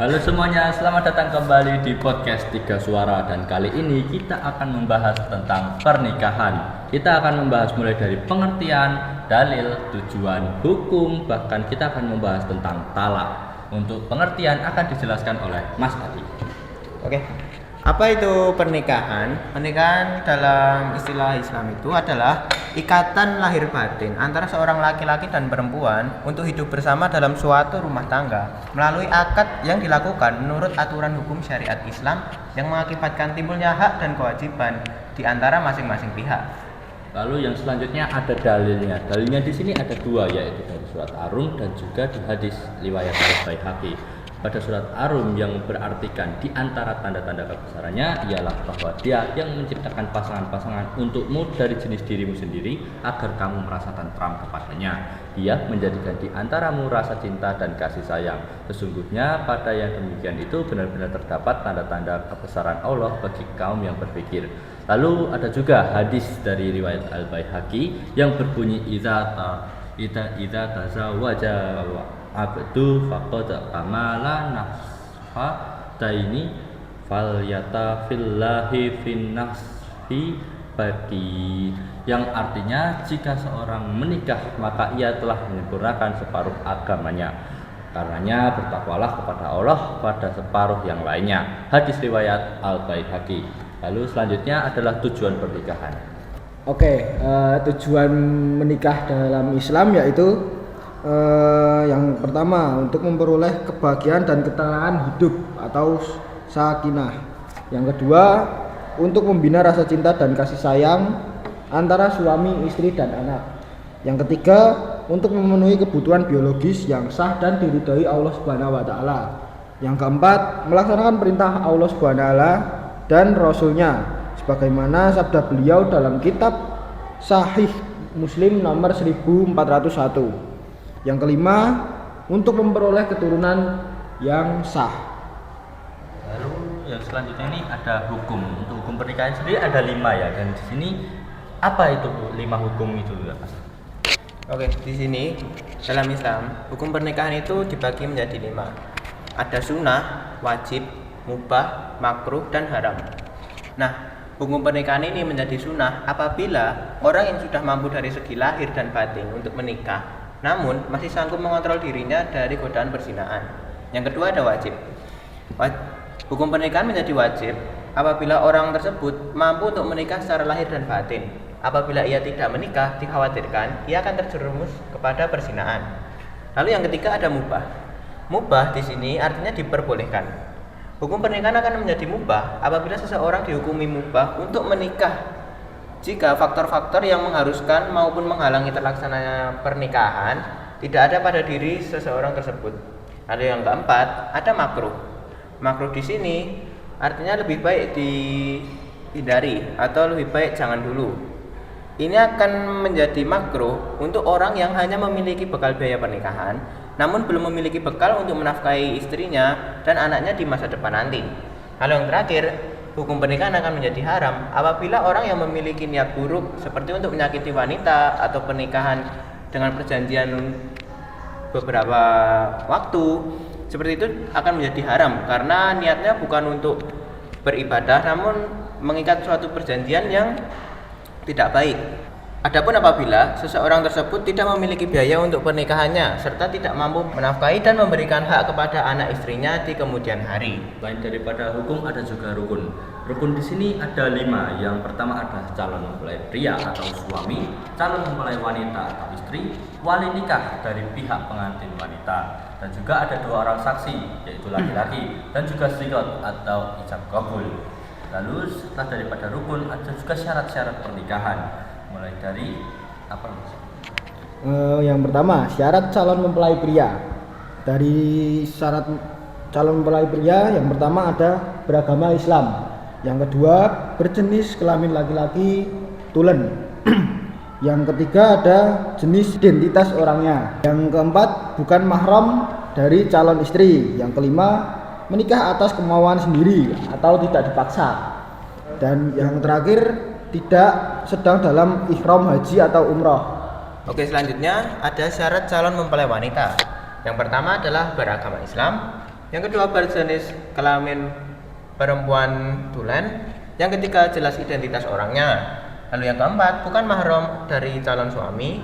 Halo semuanya, selamat datang kembali di podcast Tiga Suara. Dan kali ini kita akan membahas tentang pernikahan. Kita akan membahas mulai dari pengertian, dalil, tujuan, hukum, bahkan kita akan membahas tentang talak. Untuk pengertian akan dijelaskan oleh Mas Adi. Oke. Apa itu pernikahan? Pernikahan dalam istilah Islam itu adalah ikatan lahir batin antara seorang laki-laki dan perempuan untuk hidup bersama dalam suatu rumah tangga melalui akad yang dilakukan menurut aturan hukum syariat Islam yang mengakibatkan timbulnya hak dan kewajiban di antara masing-masing pihak. Lalu yang selanjutnya ada dalilnya. Dalilnya di sini ada dua, yaitu dari surat Ar-Rum dan juga di hadis riwayat Al-Baihaqi. Pada surat Ar-Rum yang berartikan di antara tanda-tanda kebesarannya ialah bahwa Dia yang menciptakan pasangan-pasangan untukmu dari jenis dirimu sendiri agar kamu merasa tentram kepadanya. Dia menjadikan di antaramu rasa cinta dan kasih sayang. Sesungguhnya pada yang demikian itu benar-benar terdapat tanda-tanda kebesaran Allah bagi kaum yang berpikir. Lalu ada juga hadis dari riwayat Al-Baihaqi yang berbunyi idza tazawaja abdu faqad amala nafha taini falyata fillahi finnafsi baqi, yang artinya jika seorang menikah maka ia telah menyempurnakan separuh agamanya, karenanya bertakwalah kepada Allah pada separuh yang lainnya. Hadis riwayat Al-Baihaqi. Lalu selanjutnya adalah tujuan pernikahan. Tujuan menikah dalam Islam yaitu yang pertama untuk memperoleh kebahagiaan dan ketenangan hidup atau sakinah. Yang kedua untuk membina rasa cinta dan kasih sayang antara suami, istri, dan anak. Yang ketiga untuk memenuhi kebutuhan biologis yang sah dan diridhai Allah Subhanahu wa taala. Yang keempat melaksanakan perintah Allah Subhanahu wa taala dan Rasulnya sebagaimana sabda beliau dalam kitab Sahih Muslim nomor 1401. Yang kelima untuk memperoleh keturunan yang sah. Lalu yang selanjutnya ini ada hukum. Untuk hukum pernikahan sendiri ada 5 ya. Dan di sini apa itu 5 hukum itu ya, Mas? Oke, di sini dalam Islam hukum pernikahan itu dibagi menjadi 5. Ada sunnah, wajib, mubah, makruh, dan haram. Nah, hukum pernikahan ini menjadi sunnah apabila orang yang sudah mampu dari segi lahir dan batin untuk menikah, namun masih sanggup mengontrol dirinya dari godaan perzinahan. Yang kedua ada wajib. Hukum pernikahan menjadi wajib apabila orang tersebut mampu untuk menikah secara lahir dan batin. Apabila ia tidak menikah, dikhawatirkan ia akan terjerumus kepada perzinahan. Lalu yang ketiga ada mubah. Mubah di sini artinya diperbolehkan. Hukum pernikahan akan menjadi mubah apabila seseorang dihukumi mubah untuk menikah jika faktor-faktor yang mengharuskan maupun menghalangi terlaksananya pernikahan tidak ada pada diri seseorang tersebut. Lalu yang keempat ada makruh. Makruh di sini artinya lebih baik dihindari atau lebih baik jangan dulu. Ini akan menjadi makruh untuk orang yang hanya memiliki bekal biaya pernikahan namun belum memiliki bekal untuk menafkahi istrinya dan anaknya di masa depan nanti. Lalu yang terakhir, hukum pernikahan akan menjadi haram apabila orang yang memiliki niat buruk seperti untuk menyakiti wanita atau pernikahan dengan perjanjian beberapa waktu, seperti itu akan menjadi haram karena niatnya bukan untuk beribadah namun mengikat suatu perjanjian yang tidak baik. Adapun apabila seseorang tersebut tidak memiliki biaya untuk pernikahannya serta tidak mampu menafkahi dan memberikan hak kepada anak istrinya di kemudian hari. Selain daripada hukum ada juga rukun. Rukun di sini ada 5. Yang pertama adalah calon mempelai pria atau suami, calon mempelai wanita atau istri, wali nikah dari pihak pengantin wanita, dan juga ada 2 orang saksi yaitu laki-laki dan juga sigot atau ijab kabul. Lalu setelah daripada rukun ada juga syarat-syarat pernikahan. Mulai dari apa, Mas? Yang pertama syarat calon mempelai pria. Dari syarat calon mempelai pria yang pertama ada beragama Islam. Yang kedua berjenis kelamin laki-laki tulen. Yang ketiga ada jenis identitas orangnya. Yang keempat bukan mahram dari calon istri. Yang kelima menikah atas kemauan sendiri atau tidak dipaksa. Dan yang terakhir tidak sedang dalam ihram haji atau umroh. Oke, selanjutnya ada syarat calon mempelai wanita. Yang pertama adalah beragama Islam, Yang kedua, berjenis kelamin perempuan tulen. Yang ketiga, jelas identitas orangnya. Lalu yang keempat, bukan mahram dari calon suami.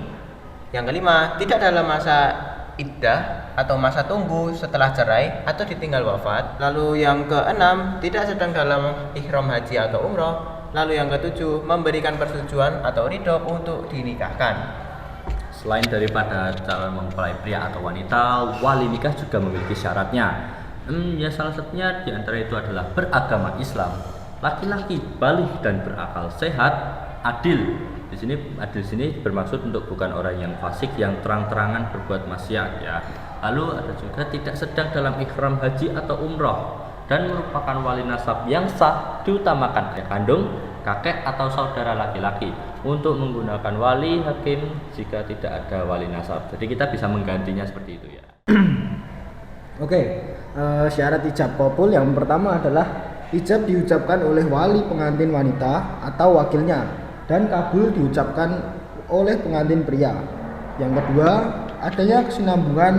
Yang kelima, tidak dalam masa iddah atau masa tunggu setelah cerai atau ditinggal wafat. Lalu yang keenam, tidak sedang dalam ihram haji atau umroh. Lalu yang ketujuh, memberikan persetujuan atau ridho untuk dinikahkan. Selain daripada calon mempelai pria atau wanita, wali nikah juga memiliki syaratnya. Ya salah satunya di antara itu adalah beragama Islam, laki-laki balik dan berakal sehat, adil. Adil sini bermaksud untuk bukan orang yang fasik yang terang-terangan berbuat maksiat ya. Lalu ada juga tidak sedang dalam ihram haji atau umroh dan merupakan wali nasab yang sah, diutamakan ayah kandung, kakek atau saudara laki-laki untuk menggunakan wali hakim jika tidak ada wali nasab. Jadi kita bisa menggantinya seperti itu ya. Oke, syarat ijab qabul yang pertama adalah ijab diucapkan oleh wali pengantin wanita atau wakilnya dan kabul diucapkan oleh pengantin pria. Yang kedua, adanya kesinambungan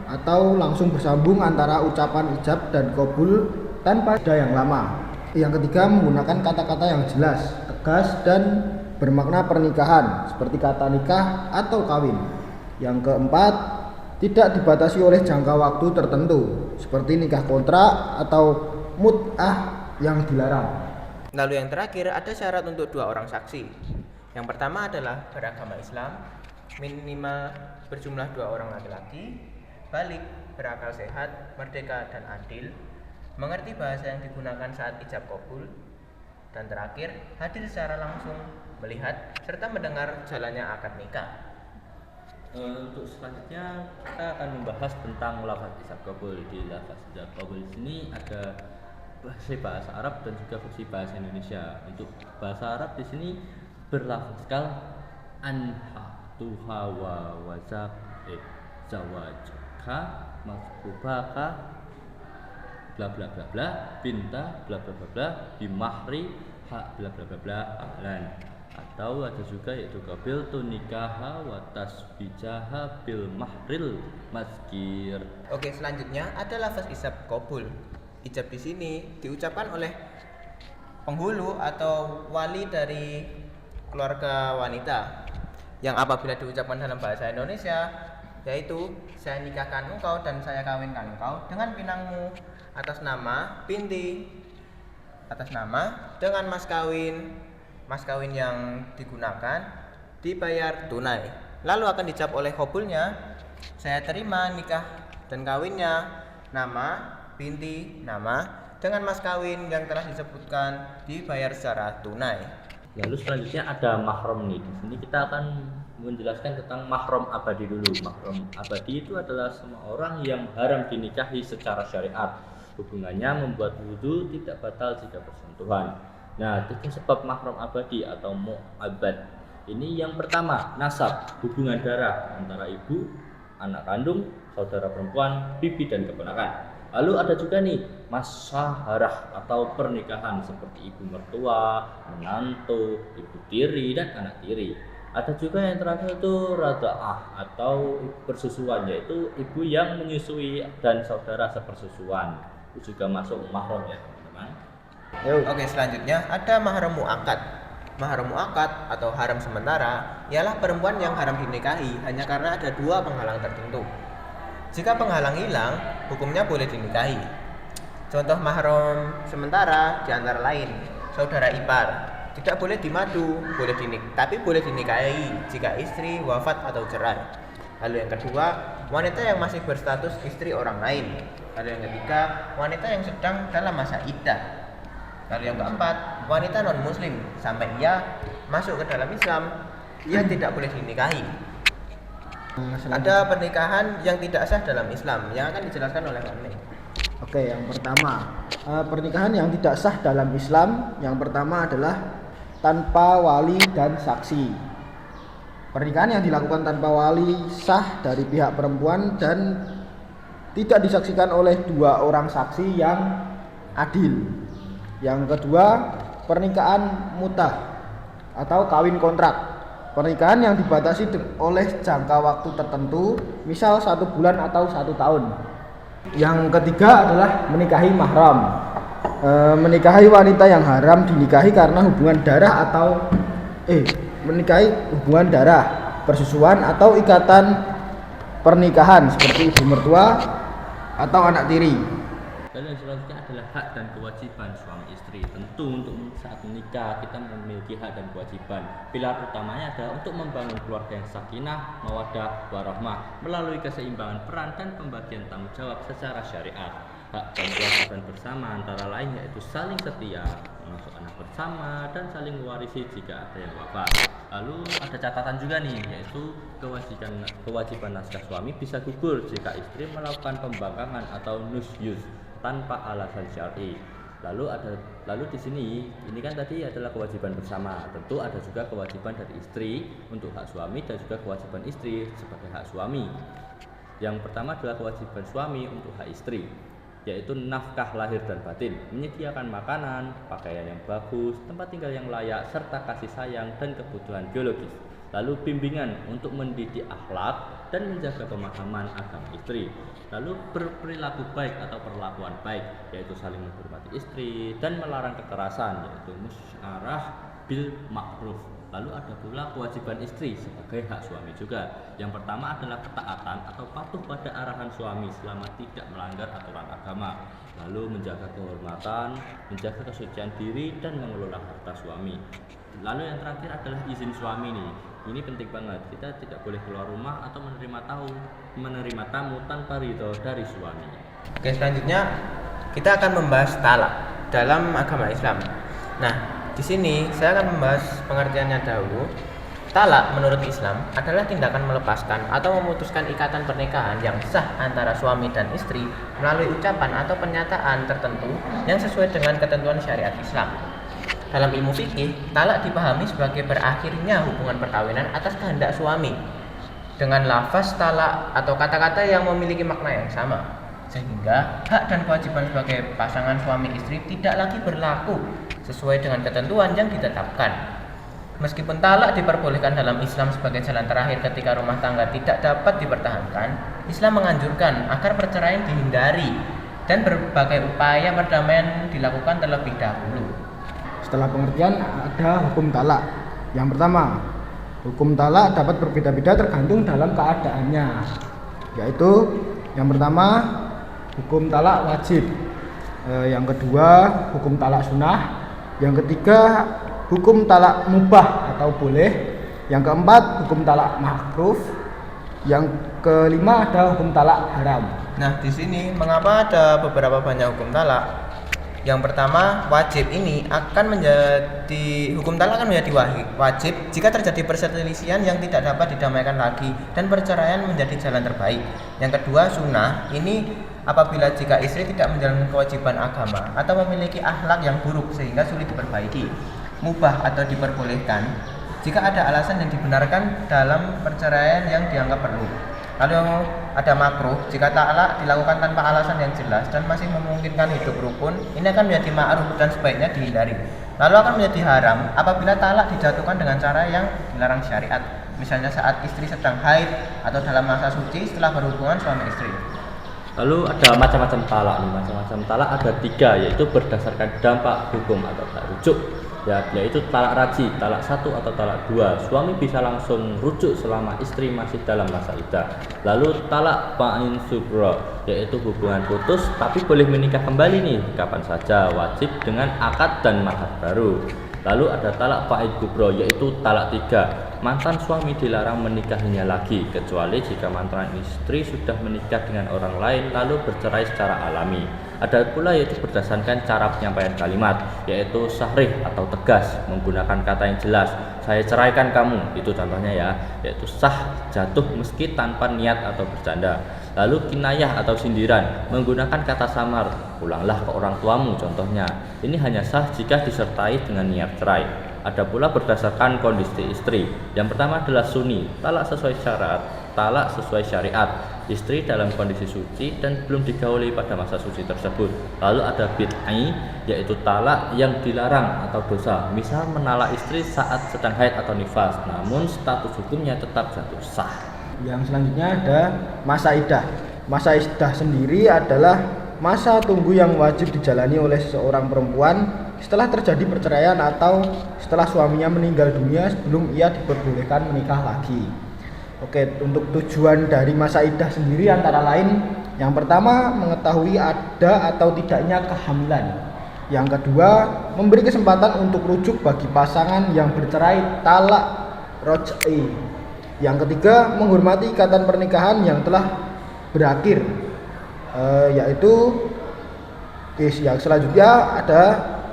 atau langsung bersambung antara ucapan ijab dan qabul tanpa jeda yang lama. Yang ketiga, menggunakan kata-kata yang jelas, tegas dan bermakna pernikahan seperti kata nikah atau kawin. Yang keempat, tidak dibatasi oleh jangka waktu tertentu seperti nikah kontrak atau mut'ah yang dilarang. Lalu yang terakhir, ada syarat untuk 2 orang saksi. Yang pertama adalah beragama Islam, minimal berjumlah 2 orang laki-laki, balik, berakal sehat, merdeka dan adil, mengerti bahasa yang digunakan saat ijab qabul, dan terakhir, hadir secara langsung, melihat serta mendengar jalannya akad nikah. Untuk selanjutnya kita akan membahas tentang lafaz ijab qabul. Di lafaz ijab qabul sini ada versi bahasa Arab dan juga versi bahasa Indonesia. Untuk bahasa Arab di sini berlafazkan anha tuha wa wazak zawajka masbubaka bla bla bla bla binta bla bla bla bla bimahri hak bla bla bla bla ahlan. Atau ada juga yaitu qabil tunikaha wa tasbijaha bil mahril maskir. Oke, selanjutnya ada lafaz ijab qabul. Ijab di sini diucapkan oleh penghulu atau wali dari keluarga wanita yang apabila diucapkan dalam bahasa Indonesia yaitu saya nikahkan engkau dan saya kawinkan engkau dengan pinangmu atas nama binti, atas nama dengan mas kawin yang digunakan dibayar tunai. Lalu akan dijawab oleh qabulnya, saya terima nikah dan kawinnya, nama binti, nama dengan mas kawin yang telah disebutkan dibayar secara tunai. Lalu selanjutnya ada mahram nih. Di sini kita akan menjelaskan tentang mahram abadi dulu. Mahram abadi itu adalah semua orang yang haram dinikahi secara syariat. Hubungannya membuat wudu tidak batal jika bersentuhan. Nah, tiga sebab mahram abadi atau mu'abbad. Ini yang pertama, nasab, hubungan darah antara ibu, anak kandung, saudara perempuan, bibi dan keponakan. Lalu ada juga nih masyaharah atau pernikahan seperti ibu mertua, menantu, ibu tiri dan anak tiri. Ada juga yang terakhir itu rada'ah atau persusuan, yaitu ibu yang menyusui dan saudara sepersusuan. Itu juga masuk mahram ya teman-teman. Oke, selanjutnya ada mahram mu'akkad. Mahram mu'akkad atau haram sementara ialah perempuan yang haram dinikahi hanya karena ada 2 penghalang tertentu. Jika penghalang hilang, hukumnya boleh dinikahi. Contoh mahram sementara di antara lain saudara ipar, tidak boleh dimadu, tapi boleh dinikahi jika istri wafat atau cerai. Lalu yang kedua, wanita yang masih berstatus istri orang lain. Lalu yang ketiga, wanita yang sedang dalam masa iddah. Lalu yang keempat, wanita non muslim sampai ia masuk ke dalam Islam, ia tidak boleh dinikahi. Ada pernikahan yang tidak sah dalam Islam yang akan dijelaskan oleh Pak. Oke, yang pertama, pernikahan yang tidak sah dalam Islam yang pertama adalah tanpa wali dan saksi. Pernikahan yang dilakukan tanpa wali sah dari pihak perempuan dan tidak disaksikan oleh 2 orang saksi yang adil. Yang kedua, pernikahan mutah atau kawin kontrak. Pernikahan yang dibatasi oleh jangka waktu tertentu, misal 1 bulan atau 1 tahun. Yang ketiga adalah menikahi mahram. Menikahi wanita yang haram dinikahi karena hubungan darah atau menikahi hubungan darah, persusuan atau ikatan pernikahan seperti ibu mertua atau anak tiri. Dan yang selanjutnya adalah hak dan kewajiban suami istri. Tentu untuk saat menikah kita memiliki hak dan kewajiban. Pilar utamanya adalah untuk membangun keluarga yang sakinah, mawaddah, warahmah melalui keseimbangan peran dan pembagian tanggung jawab secara syariat. Hak dan kewajiban bersama antara lain yaitu saling setia, mengasuh anak bersama, dan saling mewarisi jika ada yang wafat. Lalu ada catatan juga nih, yaitu kewajiban naskah suami bisa gugur jika istri melakukan pembangkangan atau nusyuz tanpa alasan syar'i. Lalu di sini ini kan tadi adalah kewajiban bersama. Tentu ada juga kewajiban dari istri untuk hak suami dan juga kewajiban istri sebagai hak suami. Yang pertama adalah kewajiban suami untuk hak istri, yaitu nafkah lahir dan batin, menyediakan makanan, pakaian yang bagus, tempat tinggal yang layak, serta kasih sayang dan kebutuhan biologis. Lalu bimbingan untuk mendidik akhlak dan menjaga pemahaman agama istri. Lalu berperilaku baik atau perlakuan baik, yaitu saling menghormati istri dan melarang kekerasan, yaitu musyarah bil ma'ruf. Lalu ada pula kewajiban istri sebagai hak suami juga. Yang pertama adalah ketaatan atau patuh pada arahan suami selama tidak melanggar aturan agama. Lalu menjaga kehormatan, menjaga kesucian diri dan mengelola harta suami. Lalu yang terakhir adalah izin suami nih. Ini penting banget. Kita tidak boleh keluar rumah atau menerima tamu tanpa ridho dari suami. Oke, selanjutnya kita akan membahas talak dalam agama Islam. Nah, di sini saya akan membahas pengertiannya dahulu. Talak menurut Islam adalah tindakan melepaskan atau memutuskan ikatan pernikahan yang sah antara suami dan istri melalui ucapan atau pernyataan tertentu yang sesuai dengan ketentuan syariat Islam. Dalam ilmu fikih, talak dipahami sebagai berakhirnya hubungan perkawinan atas kehendak suami dengan lafaz talak atau kata-kata yang memiliki makna yang sama, sehingga hak dan kewajiban sebagai pasangan suami istri tidak lagi berlaku sesuai dengan ketentuan yang ditetapkan. Meskipun talak diperbolehkan dalam Islam sebagai jalan terakhir ketika rumah tangga tidak dapat dipertahankan, Islam menganjurkan agar perceraian dihindari dan berbagai upaya perdamaian dilakukan terlebih dahulu. Setelah pengertian ada hukum talak. Yang pertama, hukum talak dapat berbeda-beda tergantung dalam keadaannya. Yaitu yang pertama hukum talak wajib, yang kedua hukum talak sunnah, yang ketiga hukum talak mubah atau boleh, yang keempat hukum talak makruh, yang kelima ada hukum talak haram. Nah, di sini mengapa ada beberapa banyak hukum talak? Yang pertama, wajib ini akan menjadi hukum talak akan menjadi wajib jika terjadi perselisihan yang tidak dapat didamaikan lagi dan perceraian menjadi jalan terbaik. Yang kedua, sunnah ini apabila jika istri tidak menjalankan kewajiban agama atau memiliki akhlak yang buruk sehingga sulit diperbaiki. Mubah atau diperbolehkan jika ada alasan yang dibenarkan dalam perceraian yang dianggap perlu. Lalu ada makruh jika talak dilakukan tanpa alasan yang jelas dan masih memungkinkan hidup rukun, ini akan menjadi ma'ruf dan sebaiknya dihindari. Lalu akan menjadi haram apabila talak dijatuhkan dengan cara yang dilarang syariat, misalnya saat istri sedang haid atau dalam masa suci setelah berhubungan suami istri. Lalu ada macam-macam talak nih. Macam-macam talak ada 3, yaitu berdasarkan dampak hukum atau tak rujuk. Yaitu talak raji, talak 1 atau talak 2. Suami bisa langsung rujuk selama istri masih dalam masa iddah. Lalu talak ba'in subra, yaitu hubungan putus tapi boleh menikah kembali nih kapan saja, wajib dengan akad dan mahar baru. Lalu ada talak ba'in kubro, yaitu talak 3. Mantan suami dilarang menikahinya lagi kecuali jika mantan istri sudah menikah dengan orang lain lalu bercerai secara alami. Ada pula yaitu berdasarkan cara penyampaian kalimat, yaitu sahrih atau tegas, menggunakan kata yang jelas. Saya ceraikan kamu, itu contohnya ya, yaitu sah jatuh meski tanpa niat atau bercanda. Lalu kinayah atau sindiran, menggunakan kata samar, pulanglah ke orang tuamu contohnya. Ini hanya sah jika disertai dengan niat cerai. Ada pula berdasarkan kondisi istri. Yang pertama adalah sunni, talak sesuai syarat, talak sesuai syariat. Istri dalam kondisi suci dan belum digauli pada masa suci tersebut. Lalu ada bid'ai, yaitu talak yang dilarang atau dosa. Misal menalak istri saat sedang haid atau nifas, namun status hukumnya tetap jatuh sah. Yang selanjutnya ada masa iddah. Masa iddah sendiri adalah masa tunggu yang wajib dijalani oleh seorang perempuan setelah terjadi perceraian atau setelah suaminya meninggal dunia sebelum ia diperbolehkan menikah lagi. Oke, untuk tujuan dari masa iddah sendiri antara lain yang pertama mengetahui ada atau tidaknya kehamilan. Yang kedua, memberi kesempatan untuk rujuk bagi pasangan yang bercerai talak roj'i. Yang ketiga, menghormati ikatan pernikahan yang telah berakhir. Yaitu yang selanjutnya ada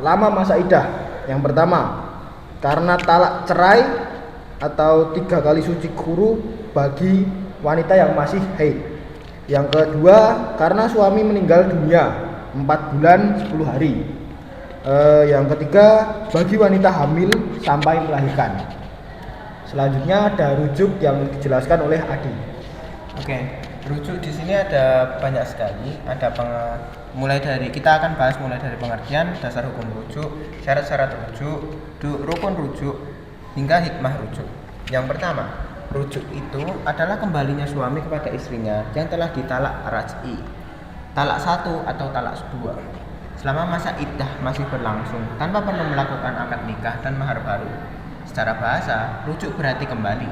lama masa iddah. Yang pertama, karena talak cerai atau 3 kali suci guru bagi wanita yang masih haid. Yang kedua, karena suami meninggal dunia 4 bulan 10 hari. Yang ketiga, bagi wanita hamil sampai melahirkan. Selanjutnya ada rujuk yang dijelaskan oleh Adi. Oke, rujuk di sini ada banyak sekali. Mulai dari kita akan bahas mulai dari pengertian, dasar hukum rujuk, syarat-syarat rujuk, rukun rujuk, hingga hikmah rujuk. Yang pertama, rujuk itu adalah kembalinya suami kepada istrinya yang telah ditalak raj'i, talak 1 atau talak 2 selama masa iddah masih berlangsung tanpa perlu melakukan akad nikah dan mahar baru. Secara bahasa, rujuk berarti kembali.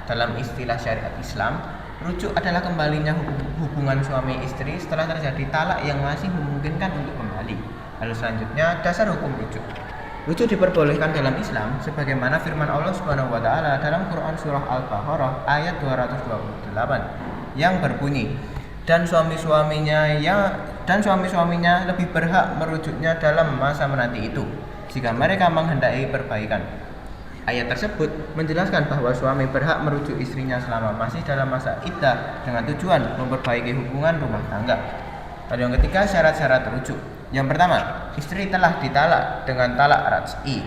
Dalam istilah syariat Islam, rujuk adalah kembalinya hubungan suami istri setelah terjadi talak yang masih memungkinkan untuk kembali. Lalu selanjutnya, dasar hukum rujuk. Rujuk diperbolehkan dalam Islam sebagaimana firman Allah Subhanahu wa taala dalam Quran surah Al-Baqarah ayat 228 yang berbunyi, dan suami-suaminya lebih berhak merujuknya dalam masa menanti itu jika mereka menghendaki perbaikan. Ayat tersebut menjelaskan bahwa suami berhak merujuk istrinya selama masih dalam masa iddah dengan tujuan memperbaiki hubungan rumah tangga. Lalu yang ketiga, syarat-syarat rujuk. Yang pertama, istri telah ditalak dengan talak raj'i,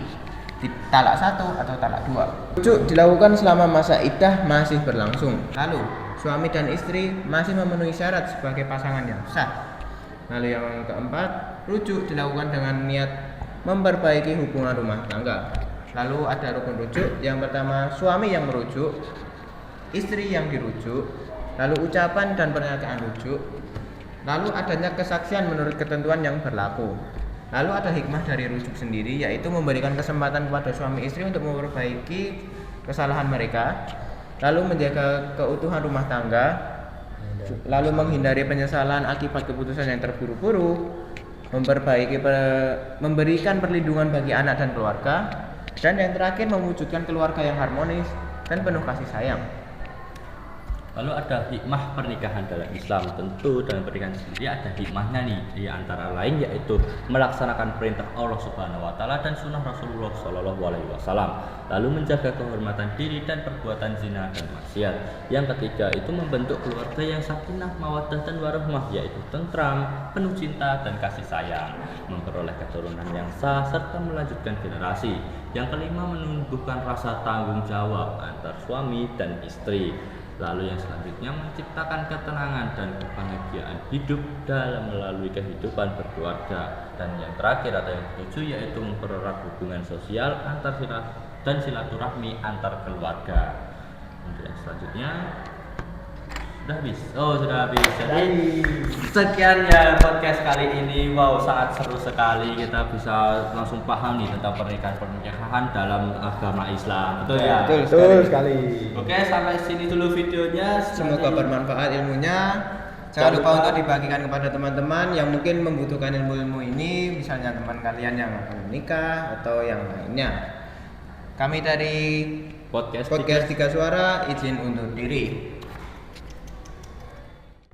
talak 1 atau talak 2. Rujuk dilakukan selama masa iddah masih berlangsung. Lalu, suami dan istri masih memenuhi syarat sebagai pasangan yang sah. Lalu yang keempat, rujuk dilakukan dengan niat memperbaiki hubungan rumah tangga. Lalu ada rukun rujuk. Yang pertama, suami yang merujuk, istri yang dirujuk, lalu ucapan dan pernyataan rujuk, lalu adanya kesaksian menurut ketentuan yang berlaku. Lalu ada hikmah dari rujuk sendiri, yaitu memberikan kesempatan kepada suami istri untuk memperbaiki kesalahan mereka, lalu menjaga keutuhan rumah tangga, lalu menghindari penyesalan akibat keputusan yang terburu-buru, memberikan perlindungan bagi anak dan keluarga, dan yang terakhir mewujudkan keluarga yang harmonis dan penuh kasih sayang. Lalu ada hikmah pernikahan dalam Islam. Tentu dalam pernikahan sendiri ada hikmahnya nih, di antara lain yaitu melaksanakan perintah Allah Subhanahu wa taala dan sunnah Rasulullah Shallallahu alaihi wasallam, lalu menjaga kehormatan diri dan perbuatan zina dan maksiat. Yang ketiga itu membentuk keluarga yang sakinah, mawaddah dan warahmah, yaitu tentram, penuh cinta dan kasih sayang, memperoleh keturunan yang sah serta melanjutkan generasi. Yang kelima, menumbuhkan rasa tanggung jawab antar suami dan istri. Lalu yang selanjutnya, menciptakan ketenangan dan kebahagiaan hidup dalam melalui kehidupan berkeluarga. Dan yang terakhir atau yang ketujuh yaitu mempererat hubungan sosial antar dan silaturahmi antar keluarga. Untuk yang selanjutnya sudah habis. Sudah habis. Jadi sekian ya podcast kali ini. Wow, sangat seru sekali. Kita bisa langsung paham nih tentang pernikahan dalam agama Islam. Betul ya? Betul sekali. Oke, sampai sini dulu videonya. Semoga bermanfaat ilmunya. Jangan lupa untuk dibagikan kepada teman-teman yang mungkin membutuhkan ilmu-ilmu ini, misalnya teman kalian yang akan menikah atau yang lainnya. Kami dari podcast Tiga Suara izin undur diri.